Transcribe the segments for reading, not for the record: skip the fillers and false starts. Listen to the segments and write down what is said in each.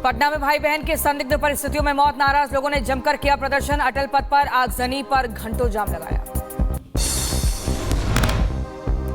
पटना में भाई बहन के संदिग्ध परिस्थितियों में मौत, नाराज लोगों ने जमकर किया प्रदर्शन। अटल पथ पर आगजनी पर घंटों जाम लगाया।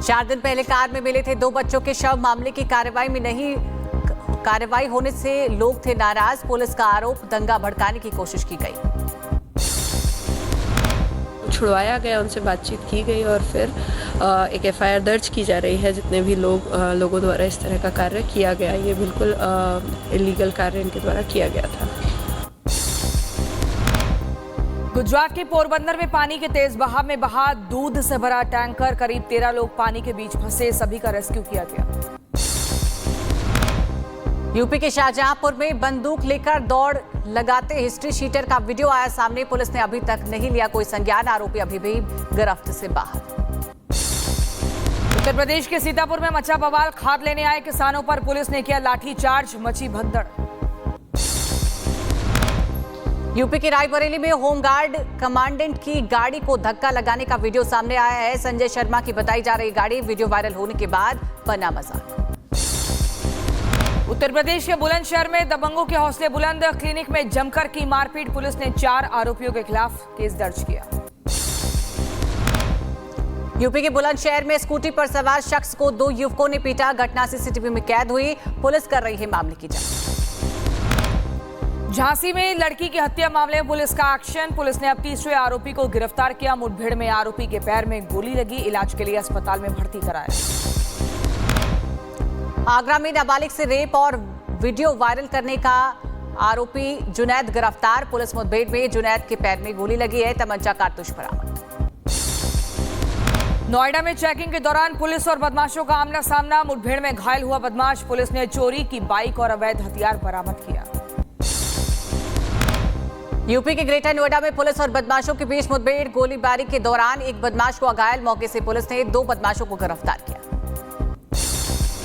4 दिन पहले कार में मिले थे 2 बच्चों के शव, मामले की कार्रवाई होने से लोग थे नाराज। पुलिस का आरोप, दंगा भड़काने की कोशिश की गई। छुड़वाया गया, उनसे बातचीत की गई और फिर एक एफआईआर दर्ज की जा रही है। जितने भी लोगों द्वारा इस तरह का कार्य किया गया, ये बिल्कुल इलीगल कार्य इनके द्वारा किया गया था। गुजरात के पोरबंदर में पानी के तेज बहाव में बहा दूध से भरा टैंकर, करीब 13 लोग पानी के बीच फंसे, सभी का रेस्क्यू किया गया। यूपी के शाहजहांपुर में बंदूक लेकर दौड़ लगाते हिस्ट्री शीटर का वीडियो आया सामने। पुलिस ने अभी तक नहीं लिया कोई संज्ञान, आरोपी अभी भी गिरफ्त से बाहर। उत्तर प्रदेश के सीतापुर में मचा बवाल, खाद लेने आए किसानों पर पुलिस ने किया लाठीचार्ज, मची भगदड़। यूपी के रायबरेली में होमगार्ड कमांडेंट की गाड़ी को धक्का लगाने का वीडियो सामने आया है। संजय शर्मा की बताई जा रही गाड़ी, वीडियो वायरल होने के बाद बना मजाक। उत्तर प्रदेश के बुलंदशहर में दबंगों के हौसले बुलंद, क्लिनिक में जमकर की मारपीट, पुलिस ने 4 आरोपियों के खिलाफ केस दर्ज किया। यूपी के बुलंदशहर में स्कूटी पर सवार शख्स को 2 युवकों ने पीटा, घटना सीसीटीवी में कैद हुई। पुलिस कर रही है मामले की जांच। झांसी में लड़की की हत्या मामले में पुलिस का एक्शन, पुलिस ने अब तीसरे आरोपी को गिरफ्तार किया। मुठभेड़ में आरोपी के पैर में गोली लगी, इलाज के लिए अस्पताल में भर्ती कराया। आगरा में नाबालिग से रेप और वीडियो वायरल करने का आरोपी जुनैद गिरफ्तार, पुलिस मुठभेड़ में जुनैद के पैर में गोली लगी है, तमंचा कारतूस बरामद। नोएडा में चेकिंग के दौरान पुलिस और बदमाशों का आमना सामना, मुठभेड़ में घायल हुआ बदमाश, पुलिस ने चोरी की बाइक और अवैध हथियार बरामद किया। यूपी के ग्रेटर नोएडा में पुलिस और बदमाशों के बीच मुठभेड़, गोलीबारी के दौरान एक बदमाश को घायल, मौके से पुलिस ने 2 बदमाशों को गिरफ्तार किया।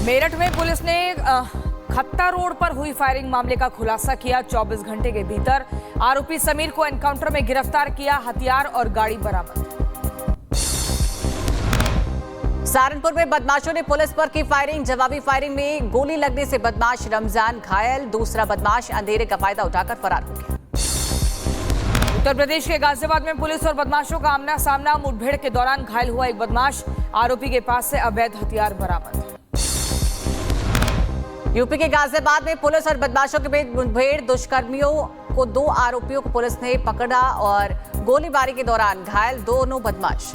मेरठ में पुलिस ने खत्ता रोड पर हुई फायरिंग मामले का खुलासा किया। 24 घंटे के भीतर आरोपी समीर को एनकाउंटर में गिरफ्तार किया, हथियार और गाड़ी बरामद। सहारनपुर में बदमाशों ने पुलिस पर की फायरिंग, जवाबी फायरिंग में गोली लगने से बदमाश रमजान घायल, दूसरा बदमाश अंधेरे का फायदा उठाकर फरार हो गया। उत्तर प्रदेश के गाजियाबाद में पुलिस और बदमाशों का आमना सामना, मुठभेड़ के दौरान घायल हुआ एक बदमाश, आरोपी के पास से अवैध हथियार बरामद। यूपी के गाजियाबाद में पुलिस और बदमाशों के बीच मुठभेड़, दुष्कर्मियों को 2 आरोपियों को पुलिस ने पकड़ा और गोलीबारी के दौरान घायल दोनों बदमाश।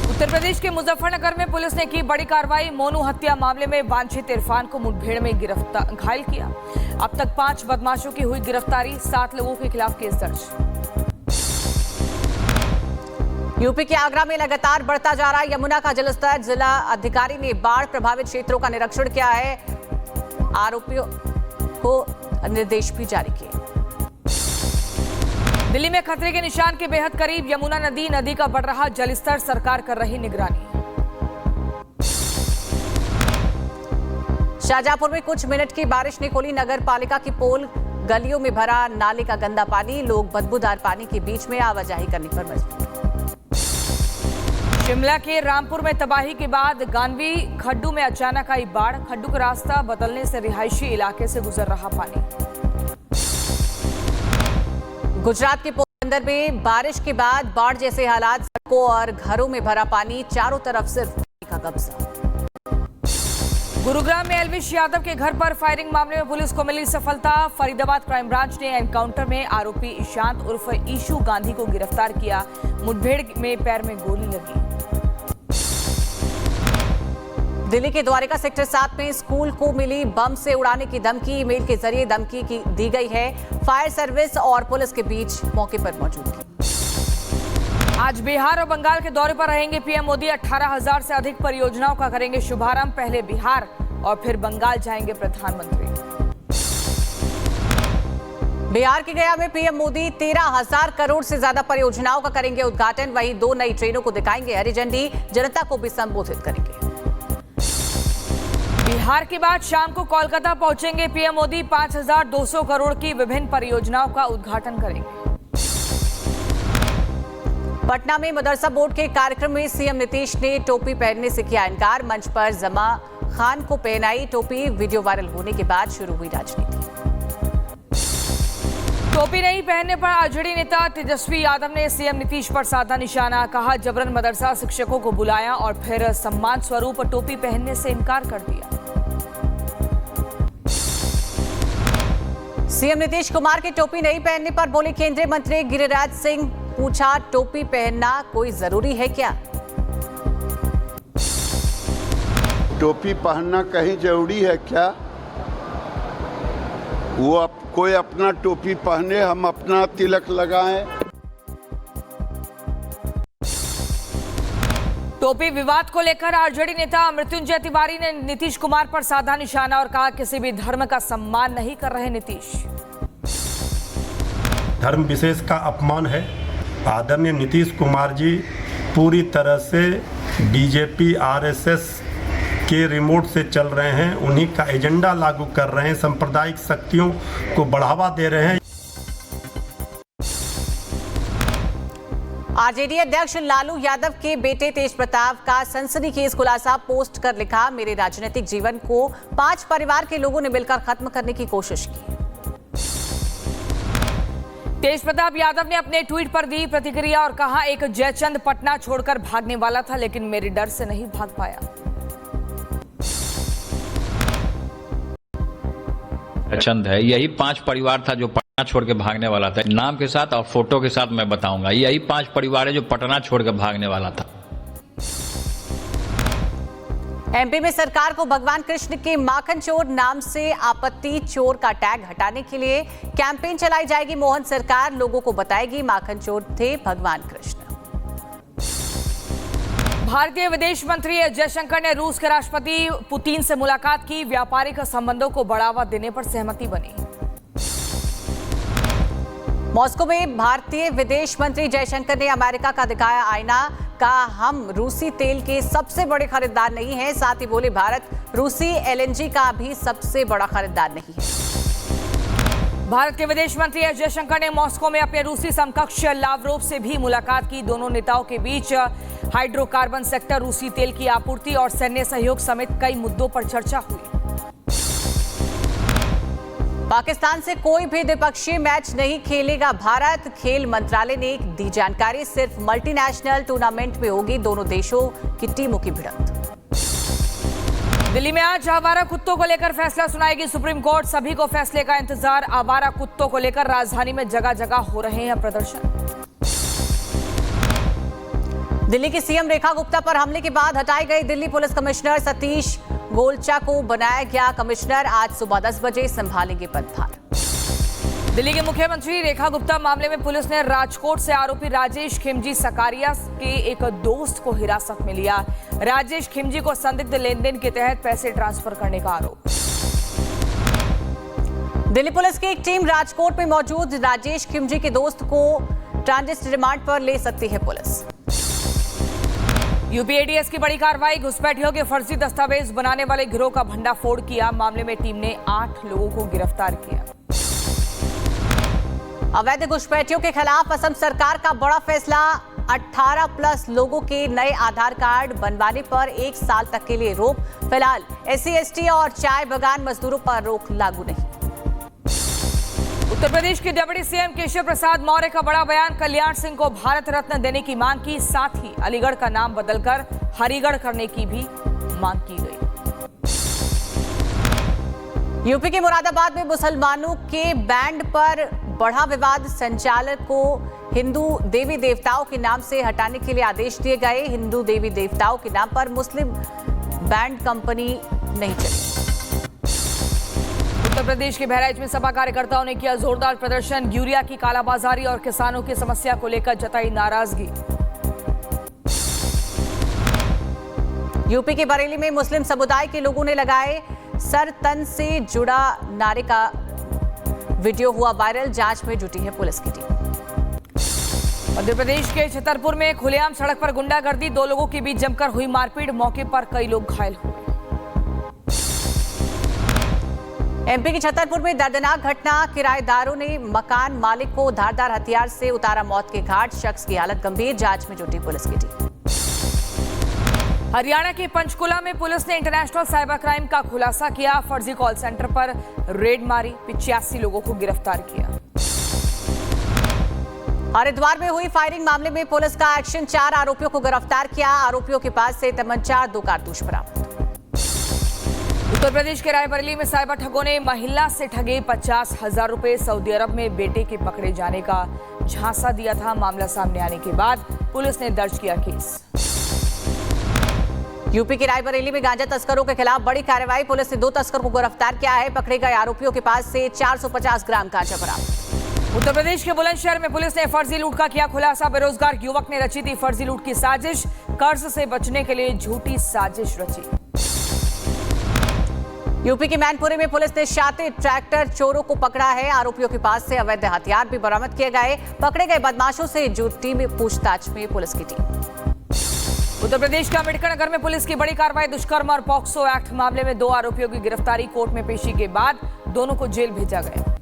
उत्तर प्रदेश के मुजफ्फरनगर में पुलिस ने की बड़ी कार्रवाई, मोनू हत्या मामले में वांछित इरफान को मुठभेड़ में घायल किया। अब तक 5 बदमाशों की हुई गिरफ्तारी, 7 लोगों के खिलाफ केस दर्ज। यूपी के आगरा में लगातार बढ़ता जा रहा यमुना का जलस्तर, जिला अधिकारी ने बाढ़ प्रभावित क्षेत्रों का निरीक्षण किया है, आरोपियों को निर्देश भी जारी किए। दिल्ली में खतरे के निशान के बेहद करीब यमुना नदी का बढ़ रहा जलस्तर, सरकार कर रही निगरानी। शाहजहांपुर में कुछ मिनट की बारिश ने खोली नगर पालिका की पोल, गलियों में भरा नाले का गंदा पानी, लोग बदबूदार पानी के बीच में आवाजाही करने पर मजबूर। शिमला के रामपुर में तबाही के बाद गांवी खड्डू में अचानक आई बाढ़, खड्डू का रास्ता बदलने से रिहायशी इलाके से गुजर रहा पानी। गुजरात के पोरबंदर में बारिश के बाद बाढ़ जैसे हालात, सड़कों और घरों में भरा पानी, चारों तरफ सिर्फ पानी का कब्जा। गुरुग्राम में एल्विश यादव के घर पर फायरिंग मामले में पुलिस को मिली सफलता, फरीदाबाद क्राइम ब्रांच ने एनकाउंटर में आरोपी ईशांत उर्फ ईशू गांधी को गिरफ्तार किया, मुठभेड़ में पैर में गोली लगी। दिल्ली के द्वारिका सेक्टर 7 में स्कूल को मिली बम से उड़ाने की धमकी, ईमेल के जरिए धमकी दी गई है, फायर सर्विस और पुलिस के बीच मौके पर मौजूद थी। आज बिहार और बंगाल के दौरे पर रहेंगे पीएम मोदी, 18,000 से अधिक परियोजनाओं का करेंगे शुभारंभ, पहले बिहार और फिर बंगाल जाएंगे प्रधानमंत्री। बिहार के गया में पीएम मोदी 13,000 करोड़ से ज्यादा परियोजनाओं का करेंगे उद्घाटन, वहीं 2 नई ट्रेनों को दिखाएंगे हरी झंडी, जनता को भी संबोधित करेंगे। बिहार के बाद शाम को कोलकाता पहुंचेंगे पीएम मोदी, 5,200 करोड़ की विभिन्न परियोजनाओं का उद्घाटन करेंगे। पटना में मदरसा बोर्ड के कार्यक्रम में सीएम नीतीश ने टोपी पहनने से किया इनकार, मंच पर जमा खान को पहनाई टोपी। वीडियो वायरल होने के बाद शुरू हुई राजनीति। टोपी नहीं पहनने पर आरजेडी नेता तेजस्वी यादव ने सीएम नीतीश पर साधा निशाना। कहा, जबरन मदरसा शिक्षकों को बुलाया और फिर सम्मान स्वरूप टोपी पहनने से इनकार कर दिया। सीएम नीतीश कुमार की टोपी नहीं पहनने पर बोले केंद्रीय मंत्री गिरिराज सिंह। पूछा, टोपी पहनना कोई जरूरी है क्या? टोपी पहनना कहीं जरूरी है क्या? वो कोई अपना टोपी पहने, हम अपना तिलक लगाएं। टोपी विवाद को लेकर आरजेडी नेता मृत्युंजय तिवारी ने नीतीश कुमार पर साधा निशाना और कहा, किसी भी धर्म का सम्मान नहीं कर रहे नीतीश। धर्म विशेष का अपमान है। आदरणीय नीतीश कुमार जी पूरी तरह से बीजेपी आरएसएस के रिमोट से चल रहे हैं, उन्हीं का एजेंडा लागू कर रहे हैं, सांप्रदायिक शक्तियों को बढ़ावा दे रहे हैं। आरजेडी अध्यक्ष लालू यादव के बेटे तेज प्रताप का सनसनीखेज खुलासा पोस्ट कर लिखा, मेरे राजनीतिक जीवन को 5 परिवार के लोगों ने मिलकर खत्म करने की कोशिश की। तेज प्रताप यादव ने अपने ट्वीट पर दी प्रतिक्रिया और कहा, एक जयचंद पटना छोड़कर भागने वाला था लेकिन मेरे डर से नहीं भाग पाया। जयचंद है, यही 5 परिवार था जो पटना छोड़ के भागने वाला था। नाम के साथ और फोटो के साथ मैं बताऊंगा, यही 5 परिवार है जो पटना छोड़ के भागने वाला था। एमपी में सरकार को भगवान कृष्ण के माखन चोर नाम से आपत्ति। चोर का टैग हटाने के लिए कैंपेन चलाई जाएगी। मोहन सरकार लोगों को बताएगी माखन चोर थे भगवान कृष्ण। भारतीय विदेश मंत्री एस जयशंकर ने रूस के राष्ट्रपति पुतिन से मुलाकात की। व्यापारिक संबंधों को बढ़ावा देने पर सहमति बनी। मॉस्को में भारतीय विदेश मंत्री जयशंकर ने अमेरिका का दिखाया आईना। कहा, हम रूसी तेल के सबसे बड़े खरीदार नहीं हैं। साथ ही बोले, भारत रूसी एलएनजी का भी सबसे बड़ा खरीदार नहीं है। भारत के विदेश मंत्री एस जयशंकर ने मॉस्को में अपने रूसी समकक्ष लावरोव से भी मुलाकात की। दोनों नेताओं के बीच हाइड्रोकार्बन सेक्टर, रूसी तेल की आपूर्ति और सैन्य सहयोग समेत कई मुद्दों पर चर्चा हुई। पाकिस्तान से कोई भी द्विपक्षीय मैच नहीं खेलेगा भारत। खेल मंत्रालय ने दी जानकारी, सिर्फ मल्टीनेशनल टूर्नामेंट में होगी दोनों देशों की टीमों की भिड़ंत। दिल्ली में आज आवारा कुत्तों को लेकर फैसला सुनाएगी सुप्रीम कोर्ट। सभी को फैसले का इंतजार। आवारा कुत्तों को लेकर राजधानी में जगह जगह हो रहे हैं प्रदर्शन। दिल्ली की सीएम रेखा गुप्ता पर हमले के बाद हटाई गई दिल्ली पुलिस कमिश्नर सतीश गोलचा को बनाया गया कमिश्नर। आज सुबह 10 बजे संभालेंगे पदभार। दिल्ली के मुख्यमंत्री रेखा गुप्ता मामले में पुलिस ने राजकोट से आरोपी राजेश खिमजी सकारिया के एक दोस्त को हिरासत में लिया। राजेश खिमजी को संदिग्ध लेनदेन के तहत पैसे ट्रांसफर करने का आरोप। दिल्ली पुलिस की एक टीम राजकोट में मौजूद। राजेश खिमजी के दोस्त को ट्रांजिट रिमांड पर ले सकती है पुलिस। यूपी एडीएस की बड़ी कार्रवाई। घुसपैठियों के फर्जी दस्तावेज बनाने वाले गिरोह का भंडाफोड़ किया। मामले में टीम ने 8 लोगों को गिरफ्तार किया। अवैध घुसपैठियों के खिलाफ असम सरकार का बड़ा फैसला। 18+ लोगों के नए आधार कार्ड बनवाने पर 1 साल तक के लिए रोक। फिलहाल SC ST और चाय बागान मजदूरों पर रोक लागू नहीं। उत्तर प्रदेश के डिप्टी सीएम केशव प्रसाद मौर्य का बड़ा बयान। कल्याण सिंह को भारत रत्न देने की मांग की। साथ ही अलीगढ़ का नाम बदलकर हरिगढ़ करने की भी मांग की गई। यूपी के मुरादाबाद में मुसलमानों के बैंड पर बढ़ा विवाद। संचालक को हिंदू देवी देवताओं के नाम से हटाने के लिए आदेश दिए गए। हिंदू देवी देवताओं के नाम पर मुस्लिम बैंड कंपनी नहीं चली। उत्तर प्रदेश के बहराइच में सपा कार्यकर्ताओं ने किया जोरदार प्रदर्शन। यूरिया की कालाबाजारी और किसानों की समस्या को लेकर जताई नाराजगी। यूपी के बरेली में मुस्लिम समुदाय के लोगों ने लगाए सर तन से जुड़ा नारे का वीडियो हुआ वायरल। जांच में जुटी है पुलिस की टीम। मध्य प्रदेश के छतरपुर में खुलेआम सड़क पर गुंडागर्दी। 2 लोगों के बीच जमकर हुई मारपीट। मौके पर कई लोग घायल हुए। एमपी के छतरपुर में दर्दनाक घटना। किराएदारों ने मकान मालिक को धारदार हथियार से उतारा मौत के घाट। शख्स की हालत गंभीर। जांच में जुटी पुलिस की टीम। हरियाणा के पंचकुला में पुलिस ने इंटरनेशनल साइबर क्राइम का खुलासा किया। फर्जी कॉल सेंटर पर रेड मारी, 85 लोगों को गिरफ्तार किया। हरिद्वार में हुई फायरिंग मामले में पुलिस का एक्शन, 4 आरोपियों को गिरफ्तार किया। आरोपियों के पास से तमंचा, 2 कारतूस बरामद। उत्तर प्रदेश के रायबरेली में साइबर ठगों ने महिला से ठगे 50,000 रुपए। सऊदी अरब में बेटे के पकड़े जाने का झांसा दिया था। मामला सामने आने के बाद पुलिस ने दर्ज किया केस। यूपी के रायबरेली में गांजा तस्करों के खिलाफ बड़ी कार्रवाई। पुलिस ने 2 तस्करों को गिरफ्तार किया है। पकड़े गए आरोपियों के पास से 450 ग्राम गांजा बरामद। उत्तर प्रदेश के बुलंदशहर में पुलिस ने फर्जी लूट का किया खुलासा। बेरोजगार युवक ने रची थी फर्जी लूट की साजिश। कर्ज से बचने के लिए झूठी साजिश रची। यूपी के मैनपुरी में पुलिस ने शातिर ट्रैक्टर चोरों को पकड़ा है। आरोपियों के पास से अवैध हथियार भी बरामद किए गए। पकड़े गए बदमाशों से जुटी में पूछताछ में पुलिस की टीम। उत्तर प्रदेश के अम्बेडकर नगर में पुलिस की बड़ी कार्रवाई। दुष्कर्म और पॉक्सो एक्ट मामले में 2 आरोपियों की गिरफ्तारी। कोर्ट में पेशी के बाद दोनों को जेल भेजा गया।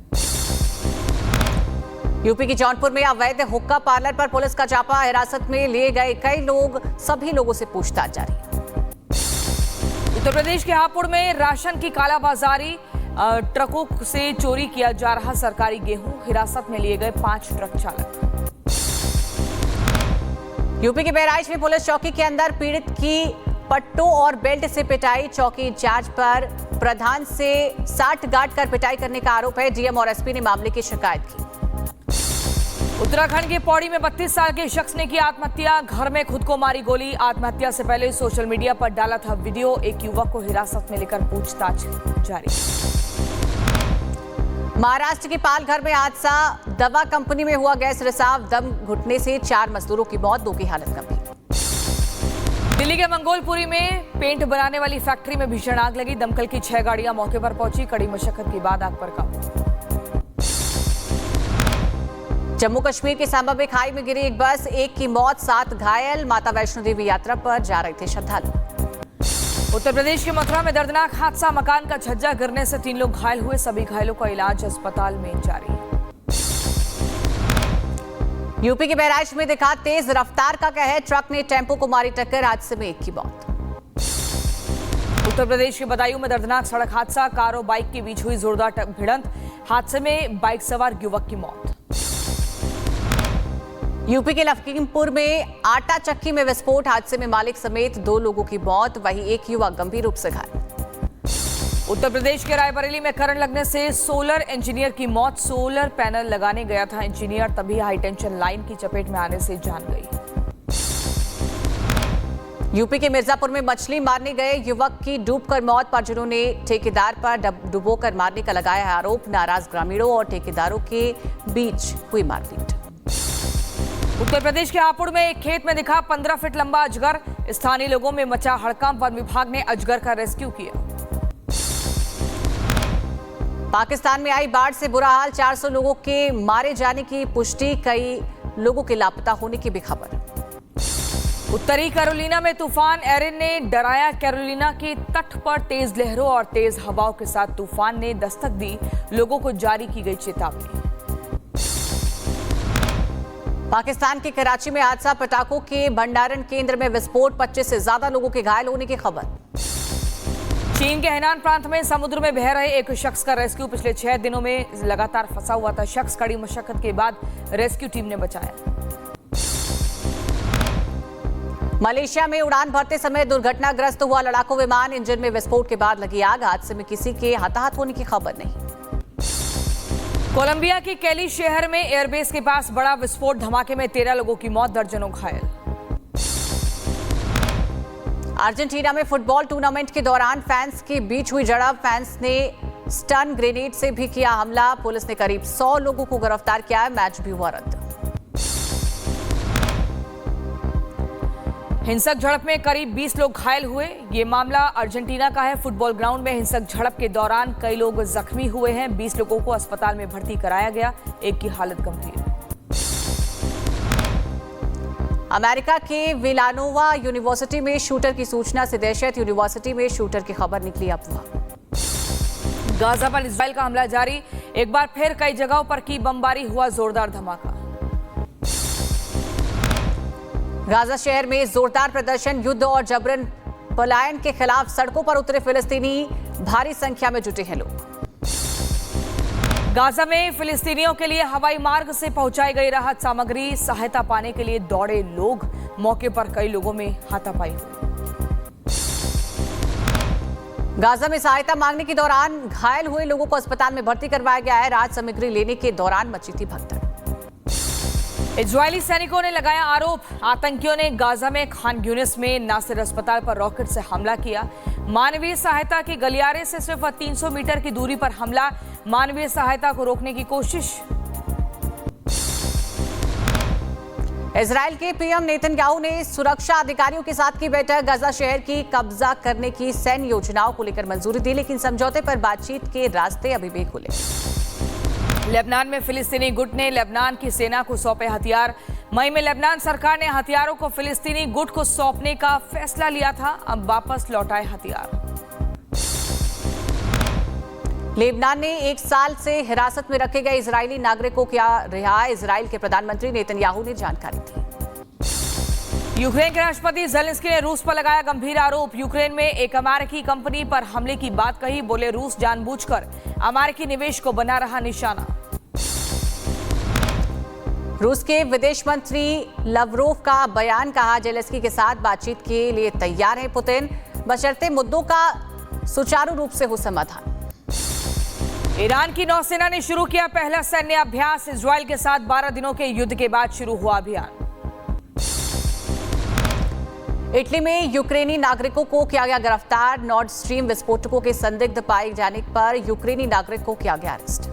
यूपी की जौनपुर में अवैध हुक्का पार्लर पर पुलिस का छापा। हिरासत में लिए गए कई लोग, सभी लोगों से पूछताछ जारी। उत्तर प्रदेश के हापुड़ में राशन की कालाबाजारी, ट्रकों से चोरी किया जा रहा सरकारी गेहूं। हिरासत में लिए गए 5 ट्रक चालक। यूपी के बहराइच में पुलिस चौकी के अंदर पीड़ित की पट्टों और बेल्ट से पिटाई। चौकी इंचार्ज पर प्रधान से 60 गांठ कर पिटाई करने का आरोप है। डीएम और एसपी ने मामले की शिकायत की। उत्तराखंड के पौड़ी में 32 साल के शख्स ने की आत्महत्या। घर में खुद को मारी गोली। आत्महत्या से पहले सोशल मीडिया पर डाला था वीडियो। एक युवक को हिरासत में लेकर पूछताछ जारी। महाराष्ट्र के पालघर में हादसा। दवा कंपनी में हुआ गैस रिसाव। दम घुटने से 4 मजदूरों की मौत, 2 की हालत गंभीर। दिल्ली के मंगोलपुरी में पेंट बनाने वाली फैक्ट्री में भीषण आग लगी। दमकल की 6 गाड़ियां मौके पर पहुंची। कड़ी मशक्कत के बाद आग पर काबू। जम्मू कश्मीर के सांबा में खाई में गिरी एक बस, 1 की मौत, 7 घायल। माता वैष्णो देवी यात्रा पर जा रहे थे श्रद्धालु। उत्तर प्रदेश के मथुरा में दर्दनाक हादसा। मकान का छज्जा गिरने से 3 लोग घायल हुए। सभी घायलों का इलाज अस्पताल में जारी। यूपी के बहराइच में दिखा तेज रफ्तार का कहर। ट्रक ने टेम्पो को मारी टक्कर। हादसे में 1 की मौत। उत्तर प्रदेश के बदायूं में दर्दनाक सड़क हादसा। कार और बाइक के बीच हुई जोरदार भिड़ंत। हादसे में बाइक सवार युवक की मौत। यूपी के लखीमपुर में आटा चक्की में विस्फोट। हादसे में मालिक समेत 2 लोगों की मौत, वहीं 1 युवक गंभीर रूप से घायल। उत्तर प्रदेश के रायबरेली में करंट लगने से सोलर इंजीनियर की मौत। सोलर पैनल लगाने गया था इंजीनियर, तभी हाई टेंशन लाइन की चपेट में आने से जान गई। यूपी के मिर्जापुर में मछली मारने गए युवक की डूबकर मौत। परिजनों ने ठेकेदार पर डुबोकर मारने का लगाया है आरोप। नाराज ग्रामीणों और ठेकेदारों के बीच हुई मारपीट। उत्तर प्रदेश के हापुड़ में एक खेत में दिखा 15 फीट लंबा अजगर। स्थानीय लोगों में मचा हड़कंप। वन विभाग ने अजगर का रेस्क्यू किया। पाकिस्तान में आई बाढ़ से बुरा हाल। 400 लोगों के मारे जाने की पुष्टि, कई लोगों के लापता होने की भी खबर। उत्तरी कैरोलिना में तूफान एरिन ने डराया। कैरोलिना के तट पर तेज लहरों और तेज हवाओं के साथ तूफान ने दस्तक दी। लोगों को जारी की गई चेतावनी। पाकिस्तान के कराची में हादसा। पटाखों के भंडारण केंद्र में विस्फोट। 25 से ज्यादा लोगों के घायल होने की खबर। चीन के हैनान प्रांत में समुद्र में बह रहे एक शख्स का रेस्क्यू। पिछले 6 दिनों में लगातार फंसा हुआ था शख्स। कड़ी मशक्कत के बाद रेस्क्यू टीम ने बचाया। मलेशिया में उड़ान भरते समय दुर्घटनाग्रस्त हुआ लड़ाकू विमान। इंजन में विस्फोट के बाद लगी आग। हादसे में किसी के हताहत होने की खबर नहीं। कोलंबिया के केली शहर में एयरबेस के पास बड़ा विस्फोट। धमाके में 13 लोगों की मौत, दर्जनों घायल। अर्जेंटीना में फुटबॉल टूर्नामेंट के दौरान फैंस के बीच हुई झड़प। फैंस ने स्टन ग्रेनेड से भी किया हमला। पुलिस ने करीब 100 लोगों को गिरफ्तार किया है। मैच भी हुआ रद्द। हिंसक झड़प में करीब 20 लोग घायल हुए। ये मामला अर्जेंटीना का है। फुटबॉल ग्राउंड में हिंसक झड़प के दौरान कई लोग जख्मी हुए हैं। 20 लोगों को अस्पताल में भर्ती कराया गया। 1 की हालत गंभीर। अमेरिका के विलानोवा यूनिवर्सिटी में शूटर की सूचना से दहशत। यूनिवर्सिटी में शूटर की खबर निकली अफवाह। गाजा पर इजराइल का हमला जारी। एक बार फिर कई जगहों पर की बमबारी। हुआ जोरदार धमाका। गाजा शहर में जोरदार प्रदर्शन। युद्ध और जबरन पलायन के खिलाफ सड़कों पर उतरे फिलिस्तीनी, भारी संख्या में जुटे हैं लोग। गाजा में फिलिस्तीनियों के लिए हवाई मार्ग से पहुंचाई गई राहत सामग्री, सहायता पाने के लिए दौड़े लोग, मौके पर कई लोगों में हाथापाई हुई। गाजा में सहायता मांगने के दौरान घायल हुए लोगों को अस्पताल में भर्ती करवाया गया है। राहत सामग्री लेने के दौरान मची थी भगदड़। इजरायली सैनिकों ने लगाया आरोप, आतंकियों ने गाजा में खान यूनिस में नासिर अस्पताल पर रॉकेट से हमला किया। मानवीय सहायता के गलियारे से सिर्फ 300 मीटर की दूरी पर हमला, मानवीय सहायता को रोकने की कोशिश। इजराइल के पीएम नेतन्याहू ने सुरक्षा अधिकारियों के साथ की बैठक। गाजा शहर की कब्जा करने की सैन्य योजनाओं को लेकर मंजूरी दी, लेकिन समझौते पर बातचीत के रास्ते अभी भी खुले। लेबनान में फिलिस्तीनी गुट ने लेबनान की सेना को सौंपे हथियार। मई में लेबनान सरकार ने हथियारों को फिलिस्तीनी गुट को सौंपने का फैसला लिया था, अब वापस लौटाए हथियार। लेबनान ने 1 साल से हिरासत में रखे गए इजरायली नागरिक को किया रिहा। इजराइल के प्रधानमंत्री नेतन्याहू ने जानकारी दी। यूक्रेन के राष्ट्रपति ज़ेलेंस्की ने रूस पर लगाया गंभीर आरोप। यूक्रेन में एक अमेरिकी कंपनी पर हमले की बात कही, बोले रूस जानबूझकर अमेरिकी निवेश को बना रहा निशाना। रूस के विदेश मंत्री लवरोव का बयान, कहा ज़ेलेंस्की के साथ बातचीत के लिए तैयार है पुतिन, बशर्ते मुद्दों का सुचारू रूप से हो समाधान। ईरान की नौसेना ने शुरू किया पहला सैन्य अभ्यास। इजराइल के साथ 12 दिनों के युद्ध के बाद शुरू हुआ अभियान। इटली में यूक्रेनी नागरिकों को किया गया गिरफ्तार। नॉर्ड स्ट्रीम विस्फोटकों के संदिग्ध पाए जाने पर यूक्रेनी नागरिक को किया गया अरेस्ट।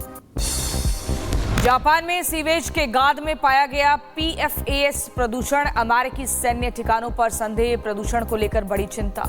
जापान में सीवेज के गाद में पाया गया PFAS प्रदूषण, अमेरिकी सैन्य ठिकानों पर संदेह, प्रदूषण को लेकर बड़ी चिंता।